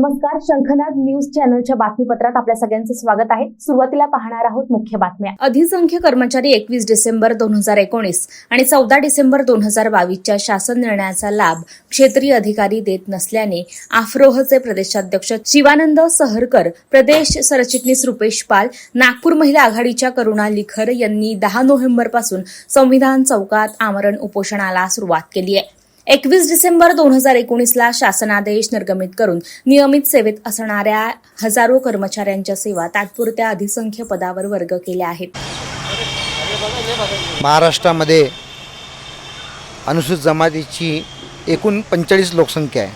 नमस्कार, शंखनाद न्यूज चॅनलच्या बातमीपत्रात आपल्या सगळ्यांचं स्वागत आहे। सुरुवातीला पाहणार आहोत मुख्य बातम्या। अधिसंख्य कर्मचारी 21 डिसेंबर 2019 आणि 14 डिसेंबर 2022च्या शासन निर्णयाचा लाभ क्षेत्रीय अधिकारी देत नसल्याने आफ्रोहचे प्रदेशाध्यक्ष शिवानंद सहरकर, प्रदेश सरचिटणीस रुपेश पाल, नागपूर महिला आघाडीच्या करुणा लिखर यांनी 10 नोव्हेंबरपासून संविधान चौकात आमरण उपोषणाला सुरुवात केली आहे। 21 डिसेंबर 2019ला शासनादेश निर्गमित करून नियमित सेवेत असणाऱ्या हजारो कर्मचाऱ्यांच्या सेवा तात्पुरत्या अधिसंख्य पदावर वर्ग केल्या आहेत। महाराष्ट्रामध्ये अनुसूचित जमातीची एकूण 45 लोकसंख्या आहे।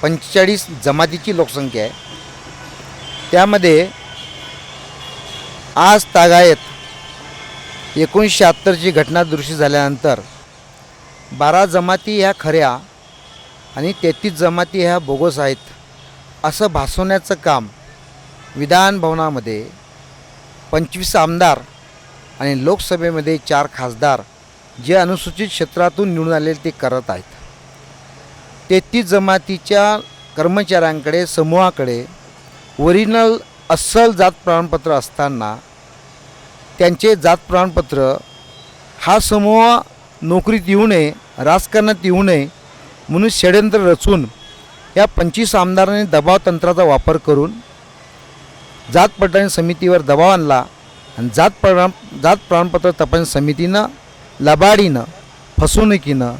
45 जमातीची लोकसंख्या आहे। त्यामध्ये आज तागायत 1976ची घटना दुरुस्ती झाल्यानंतर 12 जमाती ह्या खऱ्या आणि 33 जमाती ह्या बोगस आहेत असं भासवण्याचं काम विधान भवनामध्ये 25 आमदार आणि लोकसभेमध्ये 4 खासदार जे अनुसूचित क्षेत्रातून निवडून आलेले ते करत आहेत। 33 जमातीच्या कर्मचाऱ्यांकडे समूहाकडे ओरिजिनल अस्सल जात प्रमाणपत्र असताना त्यांचे जात प्रमाणपत्र हा समूह नोकरीत येऊ नये, राजकारणात येऊ नये म्हणून षड्यंत्र रचून या 25 आमदारांनी दबाव तंत्राचा वापर करून जात पडताळणी समितीवर दबाव आणला आणि जात प्रमाणपत्र तपासणी समितीनं लबाडीनं फसवणुकीनं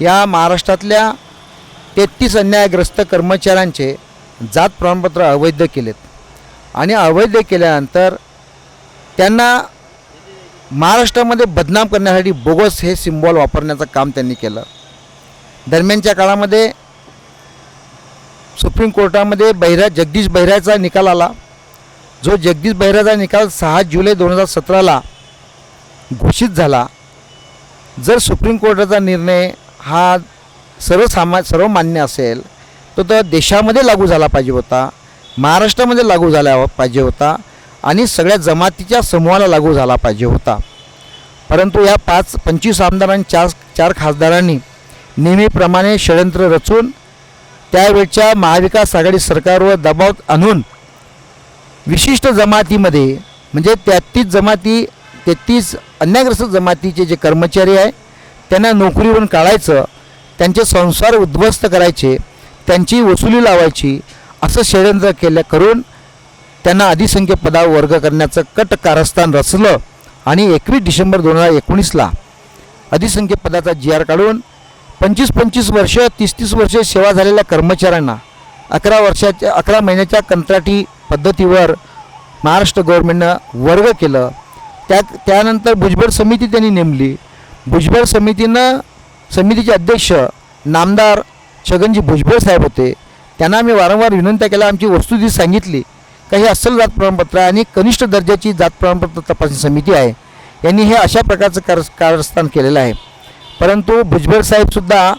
या महाराष्ट्रातल्या 33 अन्यायग्रस्त कर्मचाऱ्यांचे जात प्रमाणपत्र अवैध केलेत आणि अवैध केल्यानंतर त्यांना महाराष्ट्रामध्ये बदनाम करण्यासाठी बोगस हे सिम्बॉल वापरण्याचं काम त्यांनी केलं। दरम्यानच्या काळामध्ये सुप्रीम कोर्टामध्ये जगदीश बहिराचा निकाल आला, जो जगदीश बहिराचा निकाल 6 जुलै 2017ला घोषित झाला। जर सुप्रीम कोर्टाचा निर्णय हा सर्वमान्य असेल तर देशामध्ये लागू झाला पाहिजे होता, महाराष्ट्रामध्ये लागू झाला पाहिजे होता आणि सगळ्या जमातीच्या समूहाला लागू झाला पाहिजे होता। परंतु या 25 आमदारांनी 4 खासदारांनी नेहमीप्रमाणे षड्यंत्र रचून त्यावेळच्या महाविकास आघाडी सरकारवर दबाव आणून विशिष्ट जमातीमध्ये म्हणजे 33 अन्यायग्रस्त जमातीचे जे कर्मचारी आहे त्यांना नोकरीवरून काढायचं, त्यांचे संसार उद्ध्वस्त करायचे, त्यांची वसुली लावायची असं षड्यंत्र करून त्यांना अधिसंख्य पदावर वर्ग करण्याचं कट कारस्थान रचलं आणि 21 डिसेंबर 2019ला अधिसंख्य पदाचा GR काढून 25 वर्ष 30 वर्षे सेवा झालेल्या कर्मचाऱ्यांना 11 महिन्याच्या कंत्राटी पद्धतीवर महाराष्ट्र गव्हर्नमेंटनं वर्ग केलं। त्यानंतर भुजबळ समिती त्यांनी नेमली। भुजबळ समितीचे अध्यक्ष नामदार छगनजी भुजबळ साहेब होते। त्यांना आम्ही वारंवार विनंत्या केल्या, आमची वस्तुस्थिती सांगितली काही अस्सल जात प्रमाणपत्र आणि कनिष्ठ दर्जाची जात प्रमाणपत्र तपासणी समिती आहे, यांनी हे अशा प्रकारचं कारस्थान केलेलं आहे। परंतु भुजबळ साहेबसुद्धा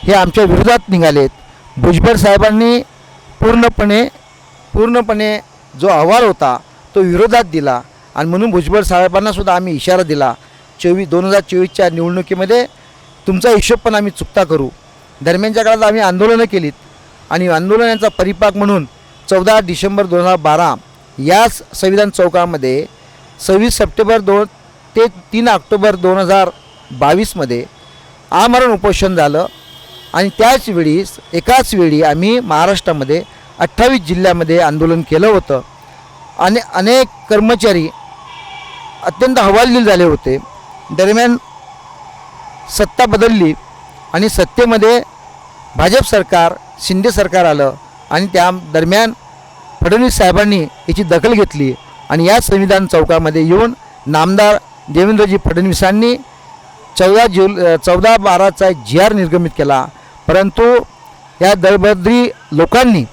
हे आमच्या विरोधात निघालेत। भुजबळ साहेबांनी पूर्णपणे जो अहवाल होता तो विरोधात दिला आणि म्हणून भुजबळ साहेबांनासुद्धा आम्ही इशारा दिला 2024च्या निवडणुकीमध्ये तुमचा हिशोब पण आम्ही चुकता करू। दरम्यानच्या काळात आम्ही आंदोलनं केलीत आणि आंदोलनाचा परिपाक म्हणून 14 डिसेंबर 2012 याच संविधान चौकामध्ये 26 सप्टेंबर ते 3 ऑक्टोबर 2022मध्ये आमरण उपोषण झालं आणि एकाच वेळी आम्ही महाराष्ट्रामध्ये 28 जिल्ह्यामध्ये आंदोलन केलं होतं आणि अनेक कर्मचारी अत्यंत हवालदिल झाले होते। दरम्यान सत्ता बदलली आणि सत्तेमध्ये भाजप सरकार, शिंदे सरकार आलं आणि त्या दरम्यान फडणवीस साहेबांनी याची दखल घेतली आणि या संविधान चौकामध्ये येऊन नामदार देवेंद्रजी फडणवीसांनी 14/12चा GR निर्गमित केला। परंतु या दळभद्री लोकांनी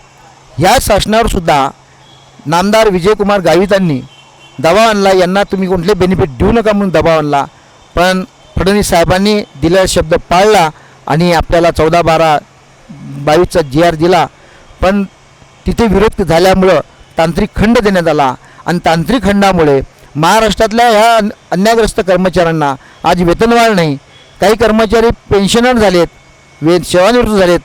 या शासनावरसुद्धा नामदार विजयकुमार गावितांनी दबाव आणला, यांना तुम्ही कोणते बेनिफिट देऊ नका म्हणून दबाव आणला। पण फडणवीस साहेबांनी दिलेला शब्द पाळला आणि आपल्याला 14/12/22चा GR दिला। पण तिथे विरोध झाल्यामुळं तांत्रिक खंड देण्यात आला आणि तांत्रिक खंडामुळे महाराष्ट्रातल्या ह्या अन्यायग्रस्त कर्मचाऱ्यांना आज वेतनवाढ नाही। काही कर्मचारी पेन्शनर झालेत, सेवानिवृत्त झालेत,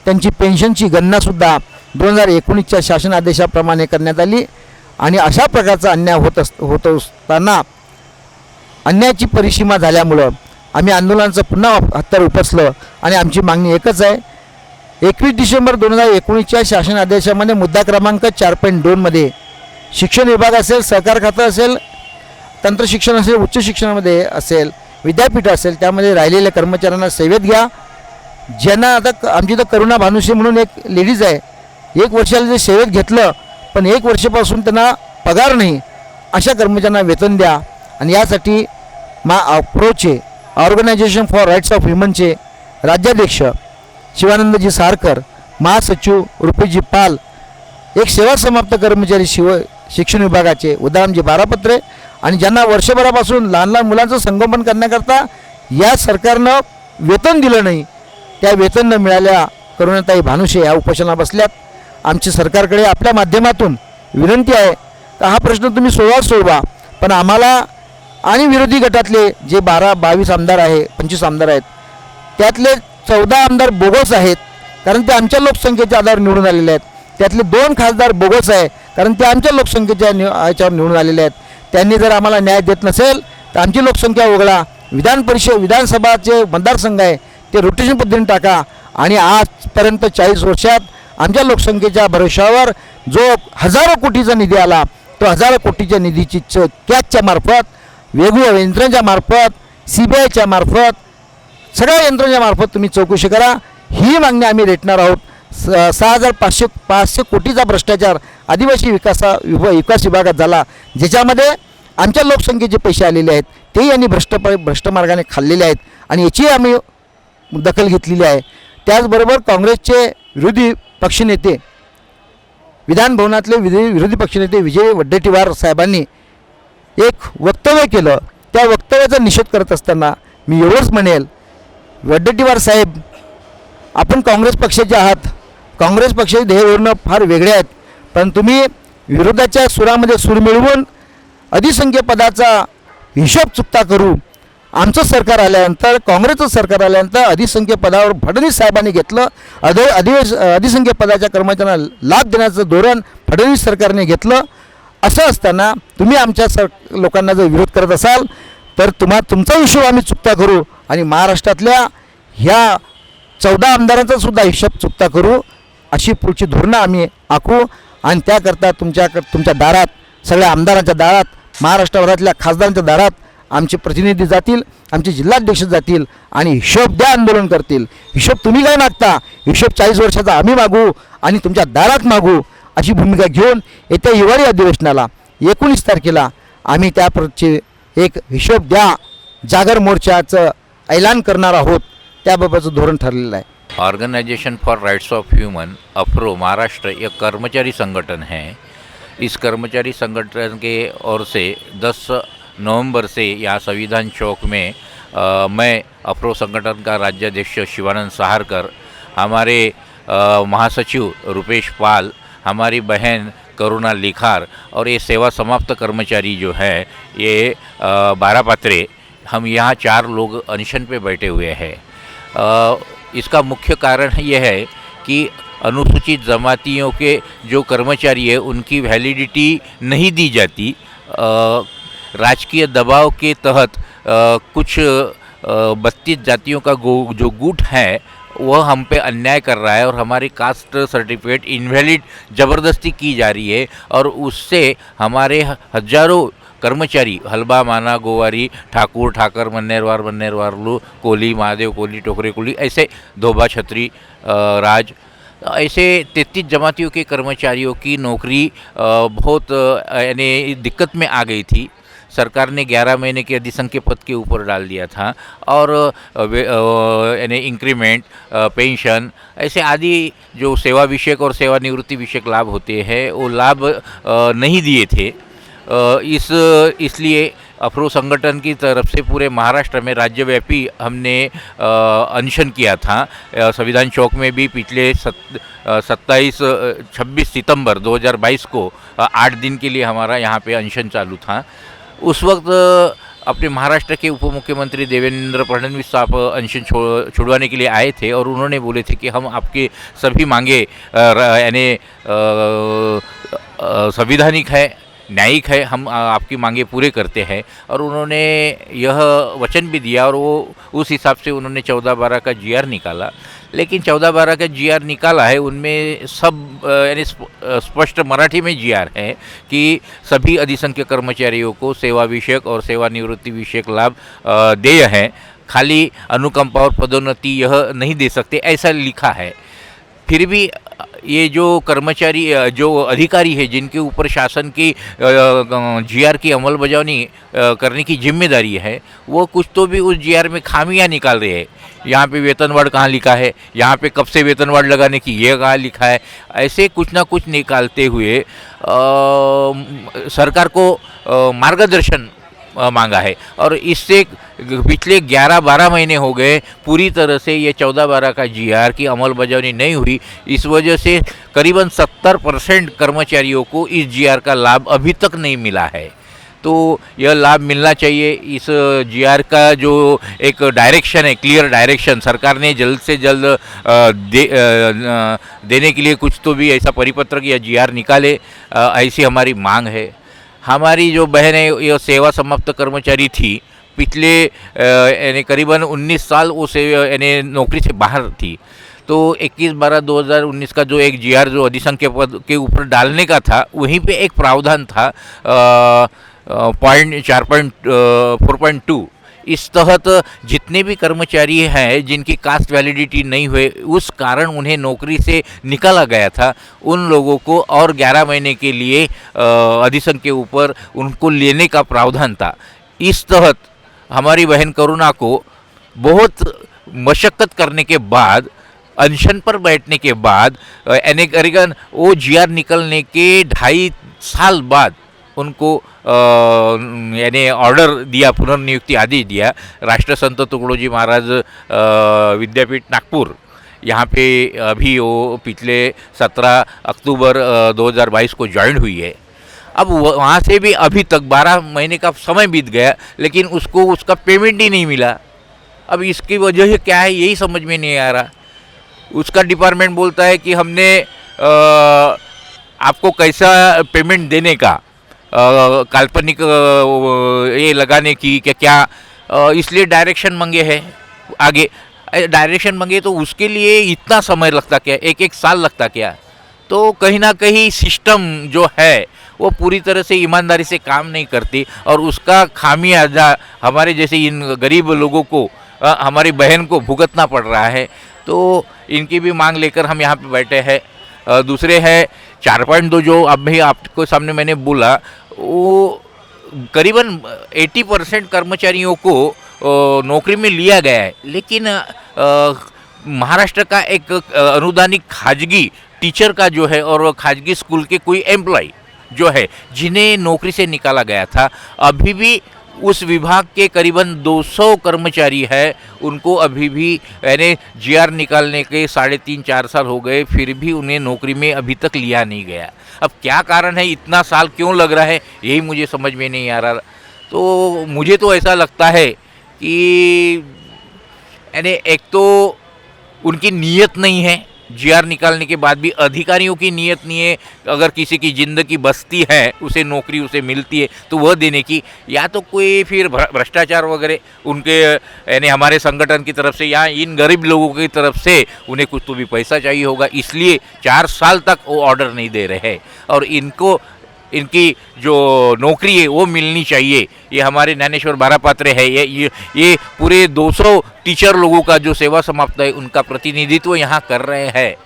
त्यांची पेन्शनची गणनासुद्धा 2019च्या शासन आदेशाप्रमाणे करण्यात आली आणि अशा प्रकारचा अन्याय होत असताना अन्यायाची परिसीमा झाल्यामुळं आम्ही आंदोलनाचं पुन्हा हत्यार उपसलं आणि आमची मागणी एकच आहे. 21 डिसेंबर 2019च्या शासन आदेशामध्ये मुद्दा क्रमांक 4.2मध्ये शिक्षण विभाग असेल, सहकार खातं असेल, तंत्रशिक्षण असेल, उच्च शिक्षणामध्ये असेल, विद्यापीठ असेल, त्यामध्ये राहिलेल्या कर्मचाऱ्यांना सेवेत घ्या. ज्यांना आता आमची तर करुणा भानुश्री म्हणून एक लेडीज आहे, 1 वर्षाला जे सेवेत घेतलं पण 1 वर्षापासून त्यांना पगार नाही, अशा कर्मचाऱ्यांना वेतन द्या. आणि यासाठी अप्रोचे ऑर्गनायझेशन फॉर राईट्स ऑफ ह्युमनचे राज्याध्यक्ष शिवानंदजी सारकर, महासचिव रुपेशजी पाल, एक सेवा समाप्त कर्मचारी शिक्षण विभागाचे उदामजी बारापत्रे आणि ज्यांना वर्षभरापासून लहान लहान मुलांचं संगोपन करण्याकरता या सरकारनं वेतन दिलं नाही, त्या वेतन न मिळाल्या करुणाताई भानुशे या उपोषणाला बसल्यात. आमची सरकारकडे आपल्या माध्यमातून विनंती आहे तर हा प्रश्न तुम्ही सोडवा, पण आम्हाला आणि विरोधी गटातले जे 22 आमदार आहे, 25 आमदार आहेत, त्यातले 14 आमदार बोगस आहेत, कारण ते आमच्या लोकसंख्येच्या आधार निवडून आलेले आहेत. त्यातले 2 खासदार बोगस आहे, कारण ते आमच्या लोकसंख्येच्या याच्यावर निवडून आलेले आहेत. त्यांनी जर आम्हाला न्याय देत नसेल तर आमची लोकसंख्या वगळा, विधानसभाचे मतदारसंघ आहे ते रोटेशन पद्धतीने टाका. आणि आजपर्यंत 40 वर्षात आमच्या लोकसंख्येच्या भरोशावर जो हजारो कोटीचा निधी आला, तो हजारो कोटीच्या निधीची कॅगच्या मार्फत, वेगवेगळ्या यंत्रणांच्या मार्फत, CBIच्या मार्फत, सगळ्या यंत्रणांच्या मार्फत तुम्ही चौकशी करा. ही मागणी आम्ही रेटणार आहोत. 6,500 कोटीचा भ्रष्टाचार आदिवासी विकास विभागात झाला, ज्याच्यामध्ये आमच्या लोकसंख्येचे पैसे आलेले आहेत, तेही यांनी भ्रष्ट मार्गाने खाल्लेले आहेत आणि याची आम्ही दखल घेतलेली आहे. त्याचबरोबर काँग्रेसचे विरोधी पक्षनेते, विधानभवनातले विरोधी पक्षनेते विजय वडेट्टीवार साहेबांनी एक वक्तव्य केलं. त्या वक्तव्याचा निषेध करत असताना मी एवढंच म्हणेल, वडेट्टीवार साहेब, आपण काँग्रेस पक्षाचे आहात, काँग्रेस पक्षाचे ध्येयधोरणं फार वेगळे आहेत, पण तुम्ही विरोधाच्या सुरामध्ये सूर मिळवून अधिसंख्य पदाचा हिशोब चुकता करू. आमचं सरकार आल्यानंतर, काँग्रेसचं सरकार आल्यानंतर अधिसंख्य पदावर फडणवीस साहेबांनी घेतलं. अधिसंख्य पदाच्या कर्मचाऱ्यांना लाभ देण्याचं धोरण फडणवीस सरकारने घेतलं. असं असताना तुम्ही आमच्या लोकांना जर विरोध करत असाल तर तुमचा हिशोब आम्ही चुकता करू आणि महाराष्ट्रातल्या ह्या 14 आमदारांचा सुद्धा हिशोब चुकता करू, अशी पुढची धोरणं आम्ही आखू. आणि त्याकरता तुमच्या दारात, सगळ्या आमदारांच्या दारात, महाराष्ट्रभरातल्या खासदारांच्या दारात आमचे प्रतिनिधी जातील, आमचे जिल्हाध्यक्ष जातील आणि हिशोब द्या आंदोलन करतील. हिशोब तुम्ही काय मागता, हिशोब 40 वर्षाचा आम्ही मागू आणि तुमच्या दारात मागू, अशी भूमिका घेऊन येत्या हिवाळी अधिवेशनाला 19 तारखेला आम्ही त्याप्रती एक हिशोब द्या जागर मोर्चाचं ऐलान करणार आहोत. त्याबाबतचं धोरण ठरलेलं आहे. Organisation for rights of human अफ्रो महाराष्ट्र एक कर्मचारी संगठन है. इस कर्मचारी संगठन के ओर से 10 नवंबर से यहाँ संविधान चौक में मैं अफ्रो संगठन का राज्याध्यक्ष शिवानंद साहरकर, हमारे महासचिव रुपेश पाल, हमारी बहन करुणा लिखार और ये सेवा समाप्त कर्मचारी जो है ये बारापत्रे, हम यहाँ 4 लोग अनशन पे बैठे हुए हैं. इसका मुख्य कारण ये है कि अनुसूचित जमातियों के जो कर्मचारी है उनकी वैलिडिटी नहीं दी जाती. राजकीय दबाव के तहत कुछ 32 जातियों का जो गुट है वह हम पे अन्याय कर रहा है और हमारी कास्ट सर्टिफिकेट इनवैलिड ज़बरदस्ती की जा रही है और उससे हमारे हजारों कर्मचारी हलबा, माना, गोवारी, ठाकुर, ठाकर, मन्नेरवार, कोली, महादेव कोली, टोकरे कोली, ऐसे धोबा, छत्री, राज, ऐसे 33 जमातियों के कर्मचारियों की नौकरी बहुत यानी दिक्कत में आ गई थी. सरकार ने 11 महीने के अधिसंख्य पद के ऊपर डाल दिया था और यानी इंक्रीमेंट, पेंशन, ऐसे आदि जो सेवा विषयक और सेवानिवृत्ति विषयक लाभ होते हैं वो लाभ नहीं दिए थे. इसलिए अफ्रो संगठन की तरफ से पूरे महाराष्ट्र में राज्यव्यापी हमने अनशन किया था. संविधान चौक में भी पिछले 26 सितंबर 2022 को 8 दिन के लिए हमारा यहाँ पे अनशन चालू था. उस वक्त अपने महाराष्ट्र के उप मुख्यमंत्री देवेंद्र फडणवीस साहब अनशन छुड़वाने के लिए आए थे और उन्होंने बोले थे कि हम आपके सभी मांगे यानी संविधानिक है, न्यायिक है, हम आपकी मांगे पूरे करते हैं। और उन्होंने यह वचन भी दिया और वो उस हिसाब से उन्होंने 14-12 का GR निकाला। लेकिन 14-12 का GR निकाला है, उनमें सब यानी स्पष्ट मराठी में GR है कि सभी अधिसंख्य कर्मचारियों को सेवा विषयक और सेवानिवृत्ति विषयक लाभ देय हैं, खाली अनुकंपा और पदोन्नति यह नहीं दे सकते, ऐसा लिखा है। फिर भी ये जो कर्मचारी जो अधिकारी है जिनके ऊपर शासन की GR की अमलबजावनी करने की जिम्मेदारी है, वो कुछ तो भी उस GR में खामियां निकाल रहे हैं। यहाँ पे वेतनवाढ़ कहाँ लिखा है, यहाँ पे कब से वेतनवाढ़ लगाने की ये कहाँ लिखा है, ऐसे कुछ ना कुछ निकालते हुए सरकार को मार्गदर्शन मांगा है। और इससे पिछले 11-12 महीने हो गए, पूरी तरह से ये 14-12 का GR की अमलबजावनी नहीं हुई। इस वजह से करीबन 70% कर्मचारियों को इस GR का लाभ अभी तक नहीं मिला है। तो यह लाभ मिलना चाहिए। इस GR का जो एक डायरेक्शन है, क्लियर डायरेक्शन, सरकार ने जल्द से जल्द देने के लिए कुछ तो भी ऐसा परिपत्रक या GR निकाले, ऐसी हमारी मांग है। हमारी जो बहन है ये सेवा समाप्त कर्मचारी थी, पिछले यानी करीबन 19 साल वो यानी नौकरी से बाहर थी। तो 21/12/2019 का जो एक GR जो अधिसंख्य पद के ऊपर डालने का था, वहीं पे एक प्रावधान था 4.2। इस तहत जितने भी कर्मचारी हैं जिनकी कास्ट वैलिडिटी नहीं हुए, उस कारण उन्हें नौकरी से निकाला गया था, उन लोगों को और 11 महीने के लिए अधिसंख्य के ऊपर उनको लेने का प्रावधान था। इस तहत हमारी बहन करुणा को बहुत मशक्क़त करने के बाद, अनशन पर बैठने के बाद, यानी करीबन वो GR निकलने के 2.5 साल बाद उनको यानी ऑर्डर दिया, पुनर्नियुक्ति आदेश दिया। राष्ट्रसंत तुकडोजी महाराज विद्यापीठ नागपुर, यहाँ पे अभी वो पिछले 17 अक्टूबर 2022 को ज्वाइन हुई है। अब वहाँ से भी अभी तक 12 महीने का समय बीत गया, लेकिन उसको उसका पेमेंट ही नहीं मिला। अब इसकी वजह क्या है यही समझ में नहीं आ रहा। उसका डिपार्टमेंट बोलता है कि हमने आपको कैसा पेमेंट देने का, काल्पनिक ये लगाने की क्या इसलिए डायरेक्शन मंगे है। आगे डायरेक्शन मंगे तो उसके लिए इतना समय लगता क्या, एक साल लगता क्या। तो कहीं ना कहीं सिस्टम जो है वो पूरी तरह से ईमानदारी से काम नहीं करती और उसका खामियाजा हमारे जैसे इन गरीब लोगों को, हमारी बहन को भुगतना पड़ रहा है। तो इनकी भी मांग लेकर हम यहाँ पे बैठे हैं। दूसरे है 4.2 जो अभी आपको सामने मैंने बोला, वो करीबन 80% कर्मचारियों को नौकरी में लिया गया है, लेकिन महाराष्ट्र का एक अनुदानित खाजगी टीचर का जो है और खाजगी स्कूल के कोई एम्प्लॉय जो है जिन्हें नौकरी से निकाला गया था, अभी भी उस विभाग के करीबन 200 कर्मचारी है, उनको अभी भी यानी GR निकालने के 3.5-4 साल हो गए, फिर भी उन्हें नौकरी में अभी तक लिया नहीं गया। अब क्या कारण है, इतना साल क्यों लग रहा है, यही मुझे समझ में नहीं आ रहा। तो मुझे तो ऐसा लगता है कि यानी एक तो उनकी नीयत नहीं है, GR निकालने के बाद भी अधिकारियों की नीयत नहीं है। अगर किसी की ज़िंदगी बसती है, उसे नौकरी उसे मिलती है तो वह देने की, या तो कोई फिर भ्रष्टाचार वगैरह उनके यानी हमारे संगठन की तरफ से या इन गरीब लोगों की तरफ से उन्हें कुछ तो भी पैसा चाहिए होगा, इसलिए 4 साल तक वो ऑर्डर नहीं दे रहे हैं। और इनको इनकी जो नौकरी है वो मिलनी चाहिए। ये हमारे ज्ञानेश्वर बारापात्रे है, ये पूरे 200 टीचर लोगों का जो सेवा समाप्त है उनका प्रतिनिधित्व यहाँ कर रहे हैं।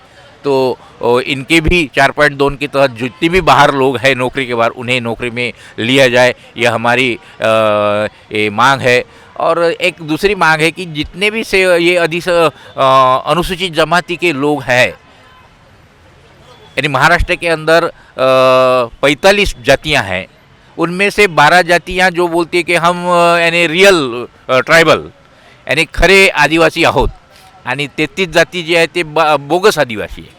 तो इनके भी 4.2 के तहत जितने भी बाहर लोग हैं नौकरी के बाहर, उन्हें नौकरी में लिया जाए, यह हमारी ये मांग है। और एक दूसरी मांग है कि जितने भी से ये अनुसूचित जमाती के लोग हैं, यानी महाराष्ट्र के अंदर 45 जातियां हैं, उनमें से 12 जातियां जो बोलती है कि हम यानी रियल ट्राइबल यानी खरे आदिवासी आहोत, आणि 33 जाती जी आहे ते बोगस आदिवासी है।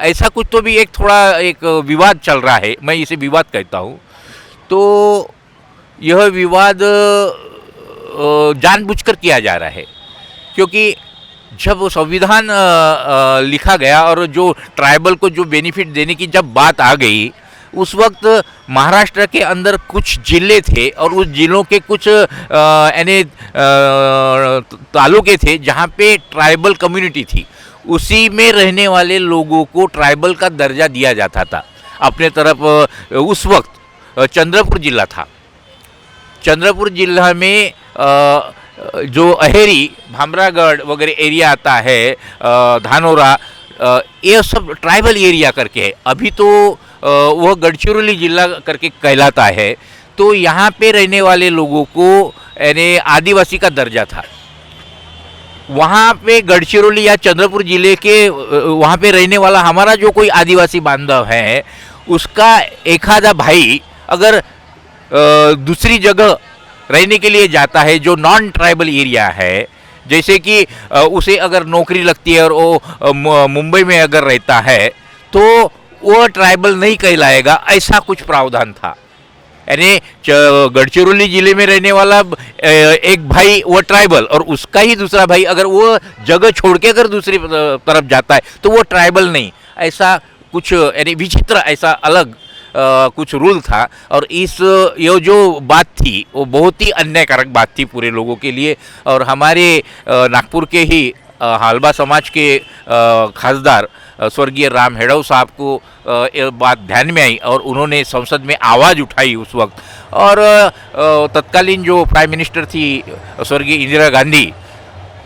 ऐसा कुछ तो भी एक थोड़ा एक विवाद चल रहा है, मैं इसे विवाद कहता हूँ। तो यह विवाद जानबूझकर किया जा रहा है, क्योंकि जब संविधान लिखा गया और जो ट्राइबल को जो बेनिफिट देने की जब बात आ गई, उस वक्त महाराष्ट्र के अंदर कुछ जिले थे और उस जिलों के कुछ यानी तालुके थे जहाँ पे ट्राइबल कम्युनिटी थी। उसी में रहने वाले लोगों को ट्राइबल का दर्जा दिया जाता था। अपने तरफ उस वक्त चंद्रपुर जिला था। चंद्रपुर जिला में जो अहेरी, भामरागढ़ वगैरह एरिया आता है, धानोरा, ये सब ट्राइबल एरिया करके है। अभी तो वह गढ़चिरौली जिला करके कहलाता है। तो यहाँ पे रहने वाले लोगों को यानी आदिवासी का दर्जा था। वहाँ पे गढ़चिरौली या चंद्रपुर जिले के वहाँ पे रहने वाला हमारा जो कोई आदिवासी बांधव है, उसका एक आधा भाई अगर दूसरी जगह रहने के लिए जाता है जो नॉन ट्राइबल एरिया है, जैसे कि उसे अगर नौकरी लगती है और वो मुंबई में अगर रहता है, तो वो ट्राइबल नहीं कहलाएगा, ऐसा कुछ प्रावधान था। यानी गढ़चिरौली जिले में रहने वाला एक भाई वो ट्राइबल और उसका ही दूसरा भाई अगर वो जगह छोड़ के अगर दूसरी तरफ जाता है तो वो ट्राइबल नहीं, ऐसा कुछ यानी विचित्र ऐसा अलग कुछ रूल था। और ये जो बात थी वो बहुत ही अन्यायकारक बात थी पूरे लोगों के लिए। और हमारे नागपुर के ही हालबा समाज के खासदार स्वर्गीय राम हेड़व साहब को ये बात ध्यान में आई और उन्होंने संसद में आवाज़ उठाई उस वक्त। और तत्कालीन जो प्राइम मिनिस्टर थी स्वर्गीय इंदिरा गांधी,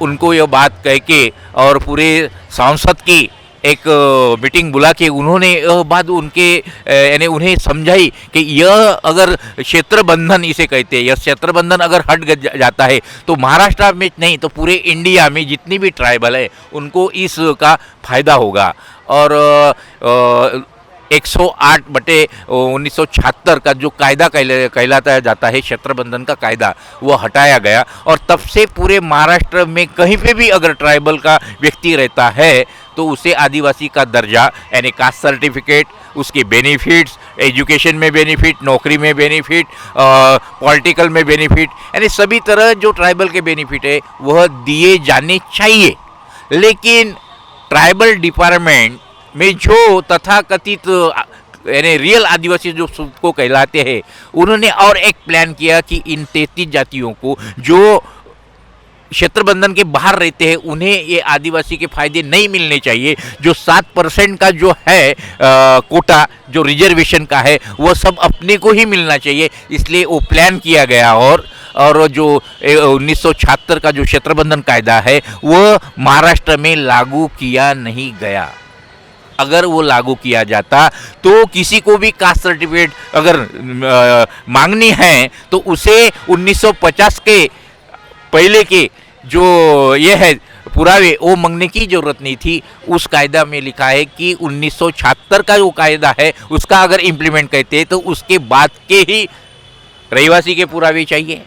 उनको ये बात कह के और पूरे सांसद की एक मीटिंग बुला के उन्होंने यह बात उनके यानी उन्हें समझाई कि यह अगर क्षेत्र बंधन इसे कहते हैं, यह क्षेत्र बंधन अगर हट जाता है तो महाराष्ट्र में नहीं तो पूरे इंडिया में जितनी भी ट्राइबल है उनको इसका फ़ायदा होगा। और 108/1976 का जो कायदा कहलाता जाता है क्षेत्र बंधन का कायदा, वो हटाया गया। और तब से पूरे महाराष्ट्र में कहीं पे भी अगर ट्राइबल का व्यक्ति रहता है तो उसे आदिवासी का दर्जा यानी कास्ट सर्टिफिकेट, उसके बेनिफिट्स, एजुकेशन में बेनिफिट, नौकरी में बेनिफिट, पॉलिटिकल में बेनिफिट, यानी सभी तरह जो ट्राइबल के बेनिफिट है वह दिए जाने चाहिए। लेकिन ट्राइबल डिपार्टमेंट में जो तथाकथित यानी रियल आदिवासी जो को कहलाते हैं, उन्होंने और एक प्लान किया कि इन 33 जातियों को जो क्षेत्र बंधन के बाहर रहते हैं उन्हें ये आदिवासी के फायदे नहीं मिलने चाहिए। जो 7% का जो है कोटा जो रिजर्वेशन का है वो सब अपने को ही मिलना चाहिए, इसलिए वो प्लान किया गया। और जो 1976 का जो क्षेत्र बंधन कायदा है वो महाराष्ट्र में लागू किया नहीं गया। अगर वो लागू किया जाता तो किसी को भी कास्ट सर्टिफिकेट अगर मांगनी है तो उसे 1950 के पहले के जो ये है पुरावे वो मांगने की जरूरत नहीं थी। उस कायदा में लिखा है कि 1976 का जो कायदा है उसका अगर इम्प्लीमेंट करते हैं तो उसके बाद के ही रहवासी के पुरावे चाहिए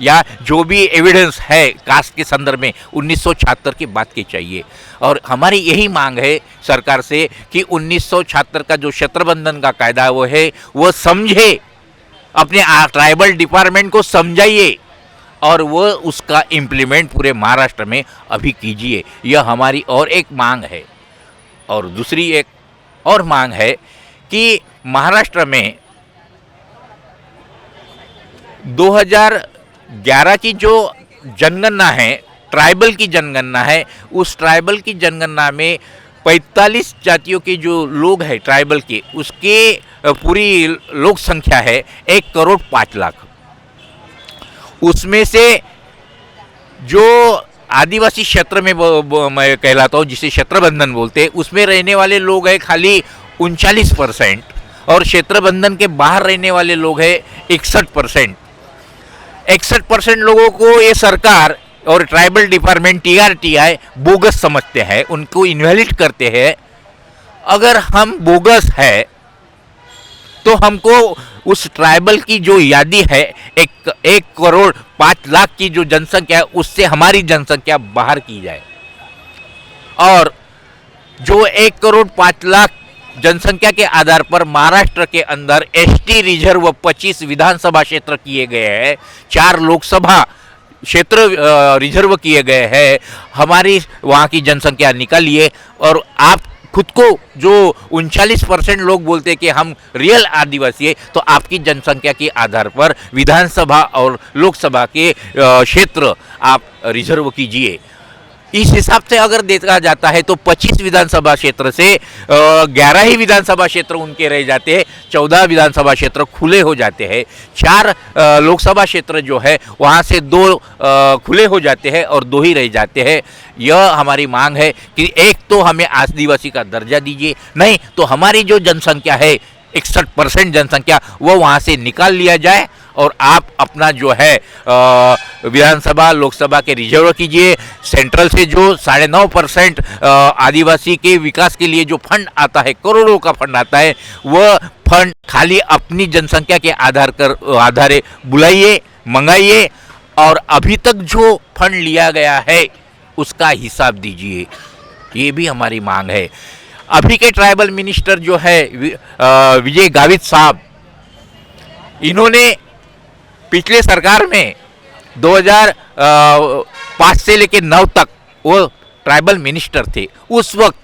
या जो भी एविडेंस है कास्ट के संदर्भ में 1976 के बाद के चाहिए। और हमारी यही मांग है सरकार से कि 1976 का जो क्षेत्र बंधन का कायदा वो है वो समझे, अपने ट्राइबल डिपार्टमेंट को समझाइए और वो उसका इम्प्लीमेंट पूरे महाराष्ट्र में अभी कीजिए। यह हमारी और एक मांग है। और दूसरी एक और मांग है कि महाराष्ट्र में 2011 की जो जनगणना है, ट्राइबल की जनगणना है, उस ट्राइबल की जनगणना में 45 जातियों के जो लोग हैं ट्राइबल के, उसके पूरी लोक संख्या है 1,05,00,000। उसमें से जो आदिवासी क्षेत्र में मैं कहलाता हूँ जिसे क्षेत्र बंधन बोलते हैं, उसमें रहने वाले लोग हैं खाली 39% और क्षेत्र बंधन के बाहर रहने वाले लोग हैं 61%। 61% लोगों को ये सरकार और ट्राइबल डिपार्टमेंट TRTI बोगस समझते हैं, उनको इनवैलिड करते हैं। अगर हम बोगस है तो हमको उस ट्राइबल की जो यादी है 1,05,00,000 की जो जनसंख्या है उससे हमारी जनसंख्या बाहर की जाए। और जो 1,05,00,000 जनसंख्या के आधार पर महाराष्ट्र के अंदर एसटी रिजर्व 25 विधानसभा क्षेत्र किए गए हैं, 4 लोकसभा क्षेत्र रिजर्व किए गए हैं। हमारी वहाँ की जनसंख्या निकालिए और आप खुद को जो 39% लोग बोलते हैं कि हम रियल आदिवासी है, तो आपकी जनसंख्या के आधार पर विधानसभा और लोकसभा के क्षेत्र आप रिजर्व कीजिए। इस हिसाब से अगर देखा जाता है तो 25 विधानसभा क्षेत्र से 11 ही विधानसभा क्षेत्र उनके रह जाते हैं, 14 विधानसभा क्षेत्र खुले हो जाते हैं, 4 लोकसभा क्षेत्र जो है वहाँ से 2 खुले हो जाते हैं और 2 ही रह जाते हैं। यह हमारी मांग है कि एक तो हमें आदिवासी का दर्जा दीजिए, नहीं तो हमारी जो जनसंख्या है 61% जनसंख्या वो वहाँ से निकाल लिया जाए और आप अपना जो है विधानसभा लोकसभा के रिजर्व कीजिए। सेंट्रल से जो 9.5% आदिवासी के विकास के लिए जो फंड आता है, करोड़ों का फंड आता है, वह फंड खाली अपनी जनसंख्या के आधारे बुलाइए, मंगाइए और अभी तक जो फंड लिया गया है उसका हिसाब दीजिए। ये भी हमारी मांग है। अभी के ट्राइबल मिनिस्टर जो है विजय गावित साहब, इन्होंने पिछले सरकार में 2005 से लेकर 9 तक वो ट्राइबल मिनिस्टर थे। उस वक्त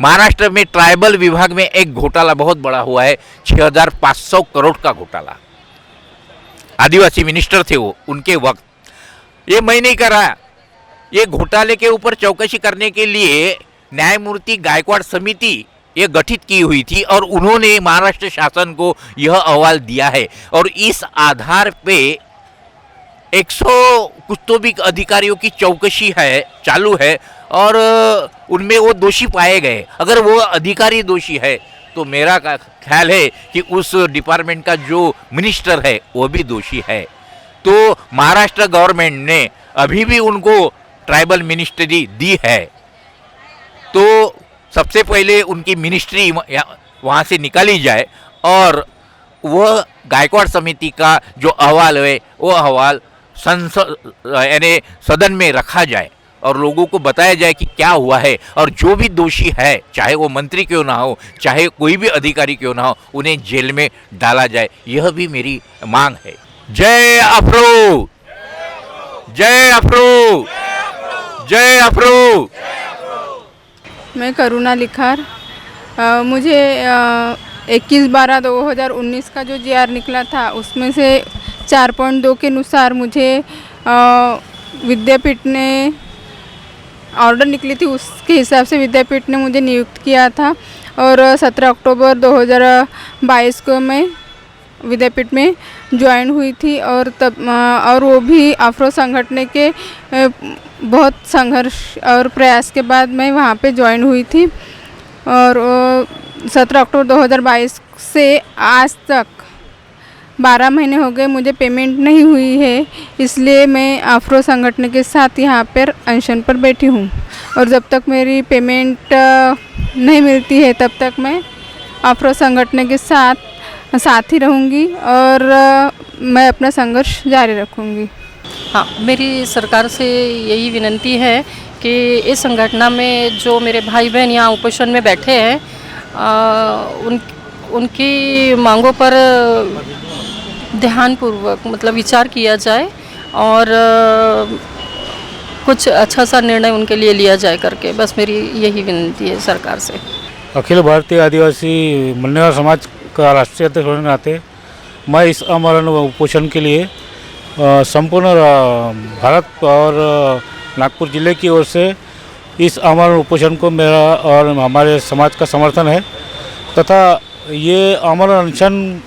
महाराष्ट्र में ट्राइबल विभाग में एक घोटाला बहुत बड़ा हुआ है, 6500 करोड़ का घोटाला। आदिवासी मिनिस्टर थे वो उनके वक्त। ये मैं नहीं कर रहा, ये घोटाले के ऊपर चौकसी करने के लिए न्यायमूर्ति गायकवाड़ समिति ये गठित की हुई थी और उन्होंने महाराष्ट्र शासन को यह अहवाल दिया है और इस आधार पे 100 कुछ तो भी अधिकारियों की चौकसी है चालू है और उनमें वो दोषी पाए गए। अगर वो अधिकारी दोषी है तो मेरा ख्याल है कि उस डिपार्टमेंट का जो मिनिस्टर है वो भी दोषी है। तो महाराष्ट्र गवर्नमेंट ने अभी भी उनको ट्राइबल मिनिस्ट्री दी है, तो सबसे पहले उनकी मिनिस्ट्री वहाँ से निकाली जाए और वह गायकवाड़ समिति का जो अहवाल है वो अहवाल संसद यानी सदन में रखा जाए और लोगों को बताया जाए कि क्या हुआ है और जो भी दोषी है, चाहे वो मंत्री क्यों ना हो, चाहे कोई भी अधिकारी क्यों ना हो, उन्हें जेल में डाला जाए। यह भी मेरी मांग है। जय अफ्रो, जय अफ्रो, जय अफ्रो। मैं करुणा लिखार। मुझे 21/12/2019 का जो GR निकला था उसमें से 4.2 के अनुसार मुझे विद्यापीठ ने ऑर्डर निकली थी, उसके हिसाब से विद्यापीठ ने मुझे नियुक्त किया था और 17 अक्टूबर 2022 को मैं विद्यापीठ में ज्वाइन हुई थी और तब और वो भी अफ्रो संगठन के बहुत संघर्ष और प्रयास के बाद मैं वहाँ पे ज्वाइन हुई थी और 17 अक्टूबर 2022 से आज तक 12 महीने हो गए, मुझे पेमेंट नहीं हुई है। इसलिए मैं अफ्रो संगठन के साथ यहाँ पर अनशन पर बैठी हूँ और जब तक मेरी पेमेंट नहीं मिलती है तब तक मैं अफ्रो संगठन के साथ ही रहूँगी और मैं अपना संघर्ष जारी रखूँगी। हाँ, मेरी सरकार से यही विनती है कि इस संगठन में जो मेरे भाई बहन यहाँ उपोषण में बैठे हैं उनकी मांगों पर ध्यानपूर्वक मतलब विचार किया जाए और कुछ अच्छा सा निर्णय उनके लिए लिया जाए करके, बस मेरी यही विनती है सरकार से। अखिल भारतीय आदिवासी मन्नेवार समाज का राष्ट्रीय अध्यक्ष होने के नाते मैं इस आमरण उपोषण के लिए संपूर्ण भारत और नागपुर ज़िले की ओर से इस आमरण उपोषण को मेरा और हमारे समाज का समर्थन है तथा ये आमरण अनशन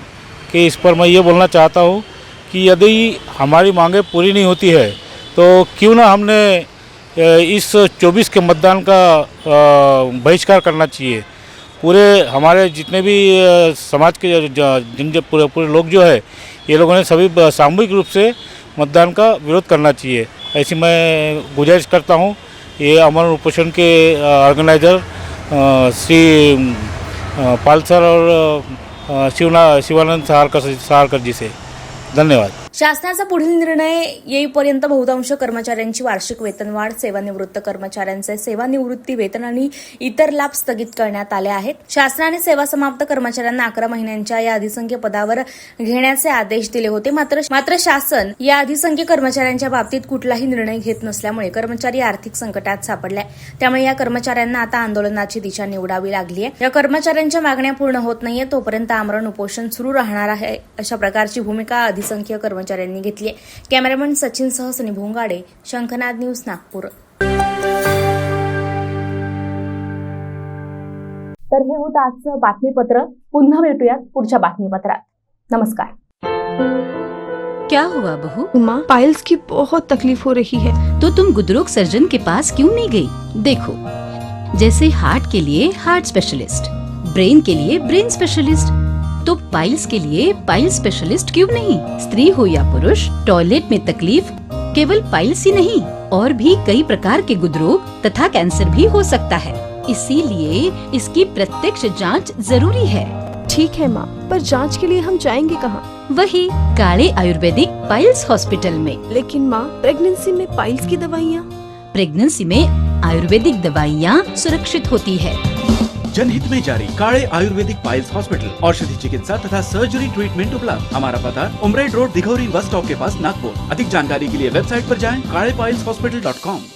के इस पर मैं ये बोलना चाहता हूँ कि यदि हमारी मांगें पूरी नहीं होती है तो क्यों ना हमने इस 24 के मतदान का बहिष्कार करना चाहिए। पूरे हमारे जितने भी समाज के जिन पूरे लोग जो है ये लोगों ने सभी सामूहिक रूप से मतदान का विरोध करना चाहिए, ऐसी मैं गुजारिश करता हूँ। ये आमरण उपोषण के ऑर्गेनाइज़र श्री पाल सर और शिवानंद सहारकर जी से धन्यवाद। शासनाचा पुढील निर्णय येईपर्यंत बहुतांश कर्मचाऱ्यांची वार्षिक वेतनवाढ, सेवानिवृत्त कर्मचाऱ्यांचे सेवानिवृत्ती वेतन आणि इतर लाभ स्थगित करण्यात आले आहेत. शासनाने सेवा समाप्त कर्मचाऱ्यांना 11 महिन्यांच्या या अधिसंख्य पदावर घेण्याचे आदेश दिले होते. मात्र शासन या अधिसंख्य कर्मचाऱ्यांच्या बाबतीत कुठलाही निर्णय घेत नसल्यामुळे कर्मचारी आर्थिक संकटात सापडलाय. त्यामुळे या कर्मचाऱ्यांना आता आंदोलनाची दिशा निवडावी लागली आहे. या कर्मचाऱ्यांच्या मागण्या पूर्ण होत नाहीये तोपर्यंत आमरण उपोषण सुरू राहणार आहे, अशा प्रकारची भूमिका अधिसंख्य कर्मचाऱ्यांनी घेतली आहे. कॅमेरामन सचिनसह सनी भोंगाडे, शंखनाद न्यूज, नागपूर. तर हे होतं आजचं बातमीपत्र. पुन्हा भेटूयात पुढच्या बातमीपत्रात. नमस्कार. क्या हुआ बहू? माँ, पाइल्स की बहुत तकलीफ हो रही है। तो तुम गुदरोग सर्जन के पास क्यों नहीं गई? देखो, जैसे हार्ट के लिए हार्ट स्पेशलिस्ट, ब्रेन के लिए ब्रेन स्पेशलिस्ट, तो पाइल्स के लिए पाइल स्पेशलिस्ट क्यों नहीं? स्त्री हो या पुरुष, टॉयलेट में तकलीफ केवल पाइल्स ही नहीं, और भी कई प्रकार के गुदरोग तथा कैंसर भी हो सकता है। इसीलिए इसकी प्रत्यक्ष जांच जरूरी है। ठीक है माँ, पर जांच के लिए हम जाएंगे कहाँ? वही काले आयुर्वेदिक पाइल्स हॉस्पिटल में। लेकिन माँ, प्रेगनेंसी में पाइल्स की दवाइयाँ? प्रेगनेंसी में आयुर्वेदिक दवाइयाँ सुरक्षित होती है। जनहित में जारी काले आयुर्वेदिक पाइल्स हॉस्पिटल, औषधि चिकित्सा तथा सर्जरी ट्रीटमेंट उपलब्ध। हमारा पता उमरेड रोड, दिघौरी बस स्टॉप के पास, नागपुर। अधिक जानकारी के लिए वेबसाइट पर जाएं kalepileshhospital.com।